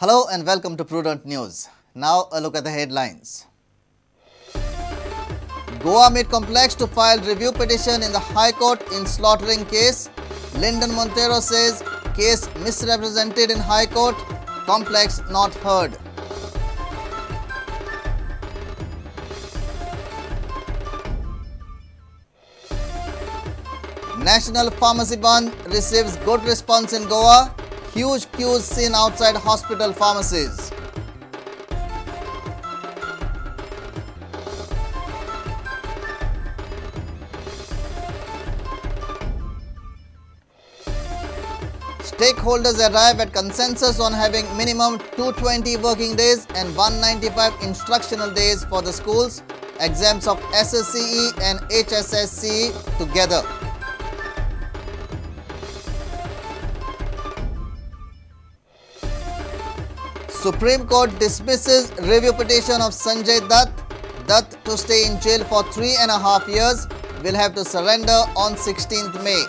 Hello and welcome to Prudent News. Now a look at the headlines. Goa Meat Complex to file review petition in the High Court in slaughtering case. Lyndon Monteiro says case misrepresented in High Court, complex not heard. National pharmacy ban receives good response in Goa. Huge queues seen outside hospital pharmacies. Stakeholders arrive at consensus on having minimum 220 working days and 195 instructional days for the schools, exams of SSCE and HSSCE together. Supreme Court dismisses review petition of Sanjay Dutt. Dutt to stay in jail for 3.5 years will have to surrender on 16th May.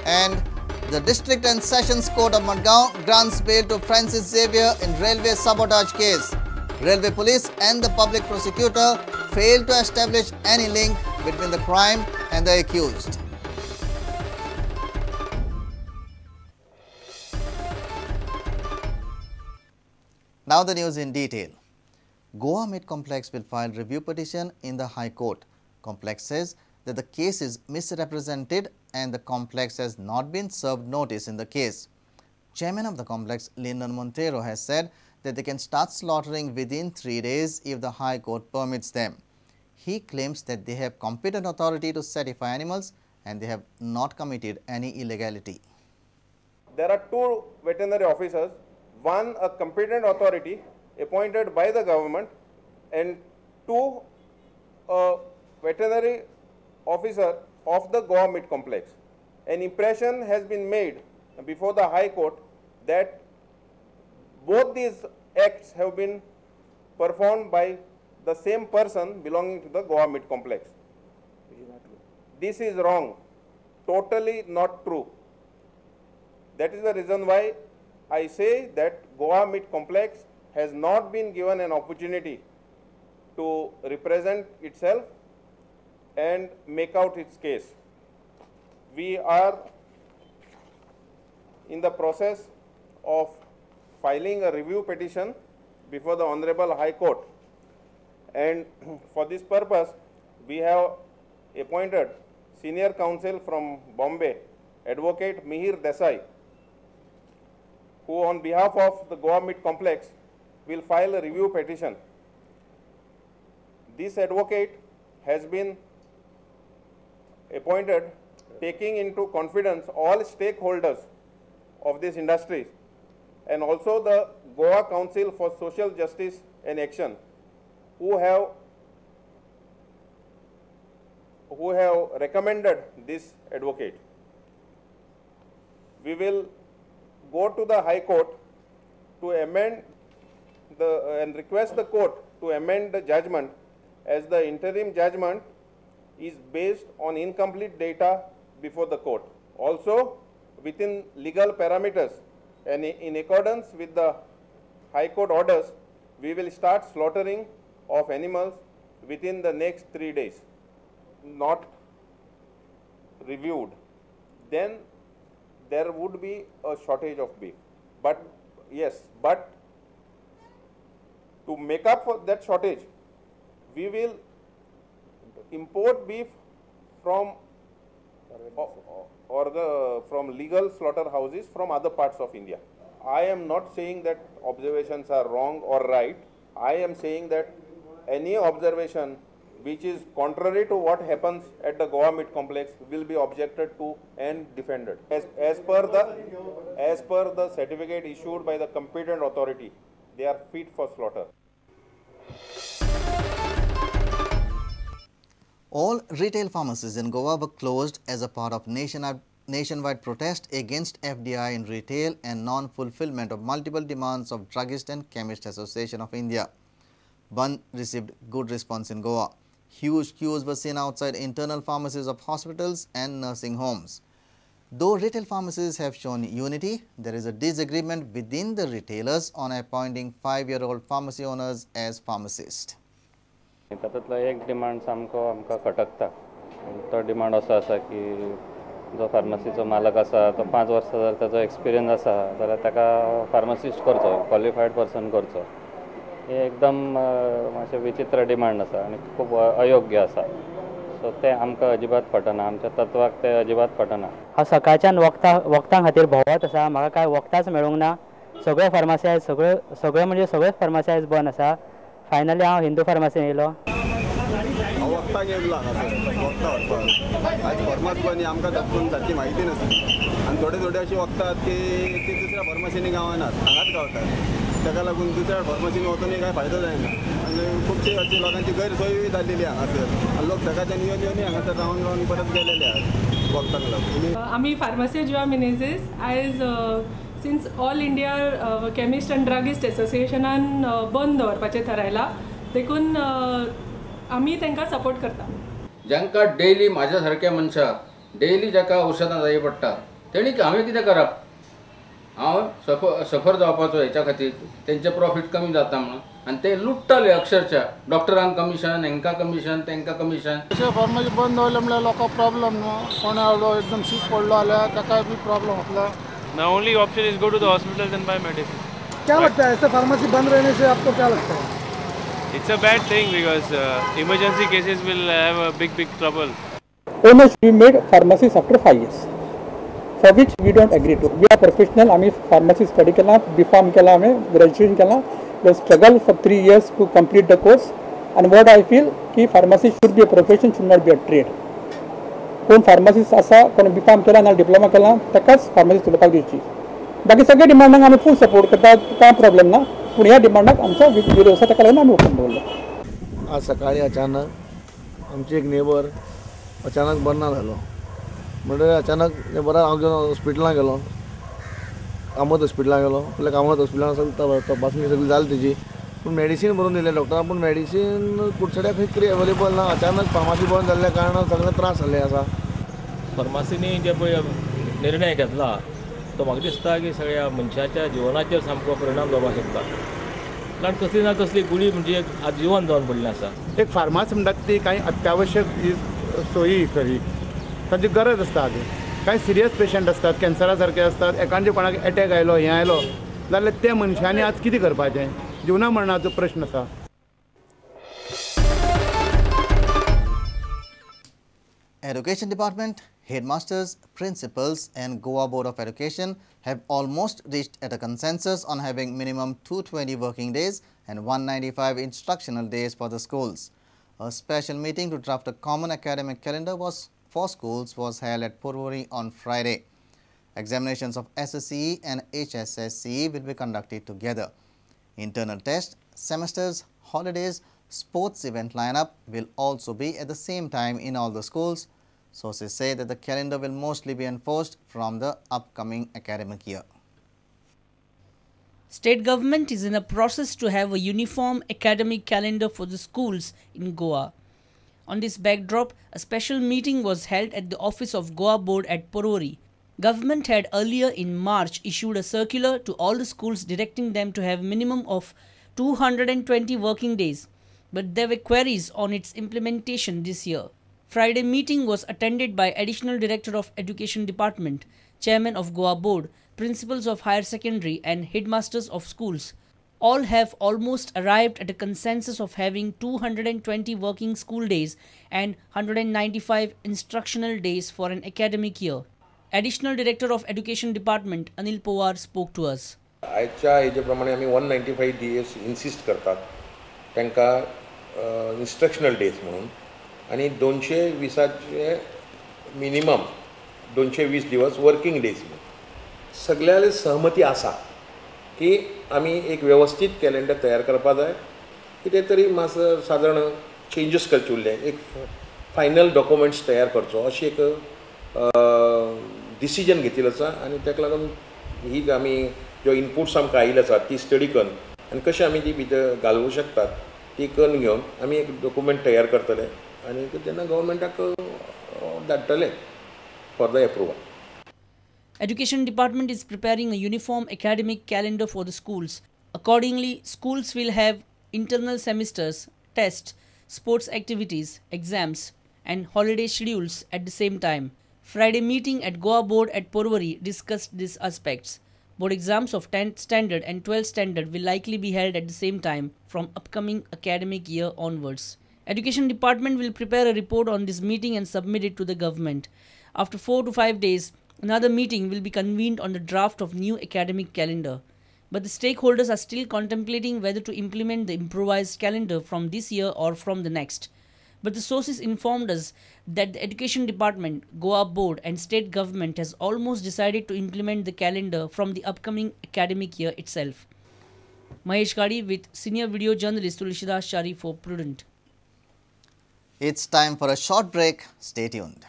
And the District and Sessions Court of Madgaon grants bail to Francis Xavier in railway sabotage case. Railway police and the public prosecutor failed to establish any link between the crime and the accused. Now the news in detail. Goa Meat Complex will file review petition in the High Court. Complex says that the case is misrepresented and the complex has not been served notice in the case. Chairman of the complex, Lyndon Monteiro, has said that they can start slaughtering within 3 days if the High Court permits them. He claims that they have competent authority to certify animals and they have not committed any illegality. There are two veterinary officers, one a competent authority appointed by the government and two veterinary officer of the Goa Meat Complex. An impression has been made before the High Court that both these acts have been performed by the same person belonging to the Goa Meat Complex. This is wrong, totally not true. That is the reason why I say that Goa Meat Complex has not been given an opportunity to represent itself and make out its case. We are in the process of filing a review petition before the Honorable High Court, and for this purpose we have appointed senior counsel from Bombay, Advocate Mihir Desai, who on behalf of the Goa Meat Complex will file a review petition. This advocate has been appointed taking into confidence all stakeholders of this industry and also the Goa Council for Social Justice and Action, who have recommended this advocate. We will go to the High Court to amend and request the court to amend the judgment, as the interim judgment is based on incomplete data before the court. Also, within legal parameters and in accordance with the High Court orders, we will start slaughtering of animals within the next 3 days. Not reviewed, then there would be a shortage of beef. But yes, but to make up for that shortage, we will import beef from from legal slaughterhouses from other parts of India. I am not saying that observations are wrong or right. I am saying that any observation which is contrary to what happens at the Goa Meat Complex will be objected to and defended. As per the certificate issued by the competent authority, they are fit for slaughter. All retail pharmacies in Goa were closed as a part of nationwide protest against FDI in retail and non-fulfillment of multiple demands of Druggist and Chemist Association of India. Ban received good response in Goa. Huge queues were seen outside internal pharmacies of hospitals and nursing homes. Though retail pharmacies have shown unity, there is a disagreement within the retailers on appointing 5-year-old pharmacy owners as pharmacists. तातूंतलो एक demand सामको आमकां खटकता. तो demand असो आसा की जो फार्मसीचो मालक आसा तो 5 वर्सां जर ताचो एक्सपिरियन्स आसा जाल्यार ताका फार्मासिस्ट करचो, क्वॉलिफायड पर्सन करचो. हे एकदम मातशें विचित्र डिमांड आसा आनी खूब अयोग्य आसा. सो ते आमकां अजिबात पटना, आमच्या तत्वाक ते अजिबात पटना. हांव सकाळच्यान वखदां खातीर भोंवत आसा, म्हाका कांय वखदांच मेळूंक ना. सगळे फार्मासी आयज सगळे म्हणजे सगळेच फार्मासी आयज बंद आसा. फायनली हांव हिंदू फार्मासीन येयलो. वखदां घेतला वखदां व्हरपाक आयज फार्मास बंद आमकां दाखोवन सारकी म्हायती नासली आनी थोडे अशी वखदां आसात की दुसऱ्या फार्मासीनी गावनात, हांगाच गावतात. ताका लागून दुसऱ्या फार्मासीन वचून कांय फायदो जायना आनी खुबशे अशी लोकांची गैरसोय जाल्लेली हांगासर आनी लोक सकाळच्यान येवन हांगासर रावन परत गेलेले आहात वखदांक लागून. आमी फार्मासी जुवा मिनेझीस आयज सिन्स all India chemist and druggist एसोसिएशनान बंद दवरपाचें थारायलां, देखून आमी तांकां सपोर्ट करता. जांकां डेली म्हाज्या सारक्या मनशाक डेली जाका औषधां जाय पडटा तेणी हांवें कितें करप? हांव सफर जावपाचो हेच्या खातीर तेंचे प्रॉफिट कमी जाता म्हणून आनी ते लुट्टाले अक्षरशः. डॉक्टरांक कमिशन, हांकां कमिशन, तांकां कमिशन. अशें फार्मासी बंद दवरले म्हणल्यार लोकांक प्रॉब्लम न्हू. कोण आवलो एकदम शीक पडलो जाल्यार ताकाय बी प्रॉब्लम जातलो. The only option is go to the hospitals and buy medicine. क्या लगता है ऐसे फार्मेसी बंद रहने से आपको क्या लगता है? It's a bad thing because emergency cases will have a big trouble. Owners we made pharmacies after 5 years, for which we don't agree to. We are professional. आम्ही pharmacy study केला, B.Pharm केला, आम्ही graduation केला. We struggle for 3 years to complete the course. And what I feel की pharmacy should be a profession, should not be a trade. कोण pharmacist आसा, कोण B.Pharm केला ना डिप्लोमा केला ताकाच फार्मासिस्ट उलोवपाक दिवची. बाकी सगळे डिमांडाक आमी फूल सपोर्ट करतात, कांय प्रॉब्लेम ना. पूण ह्या डिमांडाक आमचो विरोध आसा, ताका लागून आमी ओपन दवरलो. आज सकाळी अचानक आमची एक नेबर अचानक बरो ना जालो. म्हणजे अचानक नेबराक हांव घेवन हॉस्पिटलांत गेलो, कामत हॉस्पिटलांत गेलो. आपल्या कामत हॉस्पिटलांत तपासणी सगळी जाली तेजी. पूण मेडिसीन बरोवन दिलें डॉक्टरान, पूण मेडिसीन कुडचड्याक खंय अवेलेबल ना. अचानक फार्मासी बंद जाल्ल्या कारणान सगळे त्रास जाल्ले आसा. फार्मासीनी जे पळय निर्णय घेतला तो म्हाका दिसता की सगळ्या मनशाच्या जिवनाचेर सामको परिणाम जावपाक शकता. कारण कसली ना कसली गुळी म्हणजे आजीवन जावन पडलें आसा. एक फार्मास म्हणटात ती कांय अत्यावश्यक सोयी खरी, ताची गरज आसता. कांय सिरियस पेशंट असतात, कॅन्सरा सारके असतात, एकांचे कोणाक एटॅक आयलो, हें आयलो जाल्यार त्या मनशांनी आज कितें करपाचें? जिवना मरणाचो प्रश्न आसा. Education Department, headmasters, principals and Goa Board of Education have almost reached at a consensus on having minimum 220 working days and 195 instructional days for the schools. A special meeting to draft a common academic calendar for schools was held at Purvori on Friday. Examinations of SSCE and HSSCE will be conducted together. Internal tests, semesters, holidays, sports event lineup will also be at the same time in all the schools. Sources say that the calendar will mostly be enforced from the upcoming academic year. State government is in a process to have a uniform academic calendar for the schools in Goa. On this backdrop, a special meeting was held at the office of Goa Board at Purvori. Government had earlier in March issued a circular to all the schools directing them to have minimum of 220 working days, but there were queries on its implementation this year. Friday meeting was attended by Additional Director of Education Department, Chairman of Goa Board, Principals of Higher Secondary and Headmasters of schools. All have almost arrived at a consensus of having 220 working school days and 195 instructional days for an academic year. Additional Director of Education Department, Anil Pawar, spoke to us. आजच्या हेजे प्रमाणे आम्ही 195 days insist करतात तांकां instructional days म्हणून आणि 220चे minimum 220 दिवस working days म्हणून सगळ्याले सहमती आसा की आम्ही एक व्यवस्थित कॅलेंडर तयार करपा जाय. कितें तरी मातसो सादारण चेंजीस करचे उरले, एक फायनल डॉक्युमेंट्स तयार करचो अशी एक डिसिजन घेतिल्लो आसा आनी ताका लागून ही आमी ज्यो इनपुट्स आमकां आयिल्ले आसात ती स्टडी करून आनी कशें आमी ती भितर घालूंक शकतात ती करून घेवन आमी एक डॉक्युमेंट तयार करतले. आनी तेन्ना गव्हर्मेंटाक धाडटले for the approval. Education Department is preparing a uniform academic calendar for the schools. Accordingly, schools will have internal semesters, tests, sports activities, exams and holiday schedules at the same time. Friday meeting at Goa Board at Porvorim discussed these aspects. Board exams of 10th standard and 12th standard will likely be held at the same time from upcoming academic year onwards. Education Department will prepare a report on this meeting and submit it to the government. After 4 to 5 days, another meeting will be convened on the draft of new academic calendar. But the stakeholders are still contemplating whether to implement the improvised calendar from this year or from the next. But the sources informed us that the Education Department, Goa Board and state government has almost decided to implement the calendar from the upcoming academic year itself. Mahesh Kadi with senior video journalist Tulsidas Shari for Prudent. It's time for a short break. Stay tuned.